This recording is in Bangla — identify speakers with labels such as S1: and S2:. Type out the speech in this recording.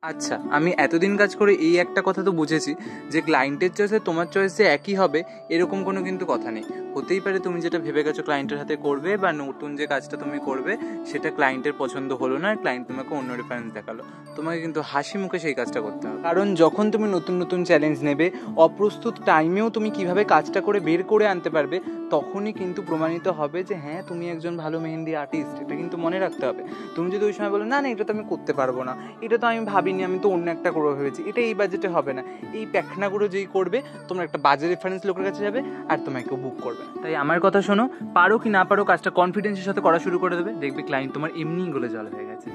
S1: আচ্ছা, আমি এতদিন কাজ করে এই একটা কথা তো বুঝেছি যে ক্লায়েন্টের চয়েসে তোমার চয়েসে একই হবে এরকম কোনো কিন্তু কথা নেই। হতেই পারে তুমি যেটা ভেবে গেছো ক্লায়েন্টের হাতে করবে বা নতুন যে কাজটা তুমি করবে সেটা ক্লায়েন্টের পছন্দ হলো না, ক্লায়েন্ট তোমাকে অন্য রেফারেন্স দেখালো। তোমাকে কিন্তু হাসি মুখে সেই কাজটা করতে হবে, কারণ যখন তুমি নতুন নতুন চ্যালেঞ্জ নেবে, অপ্রস্তুত টাইমেও তুমি কিভাবে কাজটা করে বের করে আনতে পারবে, তখনই কিন্তু প্রমাণিত হবে যে হ্যাঁ তুমি একজন ভালো মেহেন্দি আর্টিস্ট। এটা কিন্তু মনে রাখতে হবে। তুমি যদি ওই সময় বলো না না এটা তো আমি করতে পারবো না, এটা তো আমি ভাবিনি, আমি তো অন্য একটা করে ভেবেছি, এটা এই বাজেটে হবে না, এই প্যাখানাগুলো যেই করবে তোমরা একটা বাজে রেফারেন্স লোকের কাছে যাবে আর তোমাকে বুক করবে। তাই আমার কথা শোনো, পারো কি না পারো কাজটা কনফিডেন্সের সাথে করা শুরু করে দেবে, দেখবে ক্লায়েন্ট তোমার এমনিই গলে জল হয়ে গেছে।